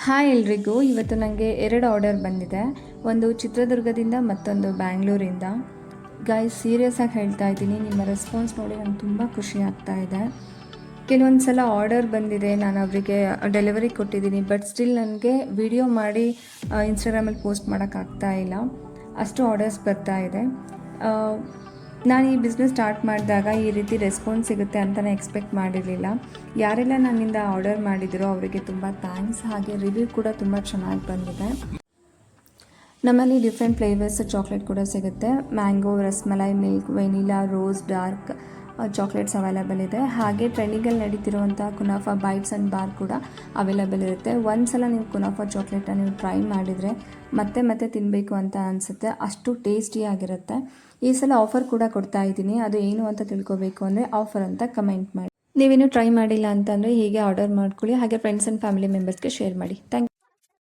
Hi ಎಲ್ರಿಗೂ. ಇವತ್ತು ನನಗೆ 2 ಆರ್ಡರ್ ಬಂದಿದೆ. ಒಂದು ಚಿತ್ರದುರ್ಗದಿಂದ ಮತ್ತೊಂದು ಬ್ಯಾಂಗ್ಳೂರಿಂದ. ಗಾಯ್ಸ್, ಸೀರಿಯಸ್ ಆಗಿ ಹೇಳ್ತಾ ಇದ್ದೀನಿ, ನಿಮ್ಮ ರೆಸ್ಪಾನ್ಸ್ ನೋಡಿ ನಂಗೆ ತುಂಬ ಖುಷಿ ಆಗ್ತಾ ಇದೆ. ಕೆಲವೊಂದು ಸಲ ಆರ್ಡರ್ ಬಂದಿದೆ, ನಾನು ಅವರಿಗೆ ಡೆಲಿವರಿ ಕೊಟ್ಟಿದ್ದೀನಿ, ಬಟ್ ಸ್ಟಿಲ್ ನನಗೆ ವಿಡಿಯೋ ಮಾಡಿ ಇನ್ಸ್ಟಾಗ್ರಾಮಲ್ಲಿ ಪೋಸ್ಟ್ ಮಾಡೋಕ್ಕಾಗ್ತಾ ಇಲ್ಲ. ಅಷ್ಟು ಆರ್ಡರ್ಸ್ ಬರ್ತಾ ಇದೆ. ನಾನು ಈ ಬಿಸ್ನೆಸ್ ಸ್ಟಾರ್ಟ್ ಮಾಡಿದಾಗ ಈ ರೀತಿ ರೆಸ್ಪಾನ್ಸ್ ಸಿಗುತ್ತೆ ಅಂತಲೇ ಎಕ್ಸ್ಪೆಕ್ಟ್ ಮಾಡಿರಲಿಲ್ಲ. ಯಾರೆಲ್ಲ ನನ್ನಿಂದ ಆರ್ಡರ್ ಮಾಡಿದಿರೋ ಅವರಿಗೆ ತುಂಬ ಥ್ಯಾಂಕ್ಸ್. ಹಾಗೆ ರಿವ್ಯೂ ಕೂಡ ತುಂಬ ಚೆನ್ನಾಗಿ ಬಂದಿದೆ. ನಮ್ಮಲ್ಲಿ ಡಿಫ್ರೆಂಟ್ ಫ್ಲೇವರ್ಸ್ ಚಾಕ್ಲೇಟ್ ಕೂಡ ಸಿಗುತ್ತೆ. Mango, rasmalai, milk, vanilla, rose, dark chocolates available ಇದೆ. ಹಾಗೆ ಟ್ರೆಂಡಿಂಗಲ್ಲಿ ನಡೀತಿರುವಂಥ ಕುನಾಫಾ ಬೈಟ್ಸ್ ಆ್ಯಂಡ್ ಬಾರ್ ಕೂಡ ಅವೈಲೇಬಲ್ ಇರುತ್ತೆ. ಒಂದು ಸಲ ನೀವು ಕುನಾಫಾ ಚಾಕ್ಲೇಟನ್ನು ನೀವು ಟ್ರೈ ಮಾಡಿದರೆ ಮತ್ತೆ ಮತ್ತೆ ತಿನ್ನಬೇಕು ಅಂತ ಅನಿಸುತ್ತೆ, ಅಷ್ಟು ಟೇಸ್ಟಿಯಾಗಿರುತ್ತೆ. ಈ ಸಲ ಆಫರ್ ಕೂಡ ಕೊಡ್ತಾ ಇದ್ದೀನಿ. ಅದು ಏನು ಅಂತ ತಿಳ್ಕೊಬೇಕು ಅಂದರೆ ಆಫರ್ ಅಂತ ಕಮೆಂಟ್ ಮಾಡಿ. ನೀವೇನು ಟ್ರೈ ಮಾಡಿಲ್ಲ ಅಂತಂದರೆ ಹೀಗೆ ಆರ್ಡರ್ ಮಾಡ್ಕೊಳ್ಳಿ. ಹಾಗೆ ಫ್ರೆಂಡ್ಸ್ ಆ್ಯಂಡ್ ಫ್ಯಾಮಿಲಿ ಮೆಂಬರ್ಸ್ಗೆ ಶೇರ್ ಮಾಡಿ. Thank you.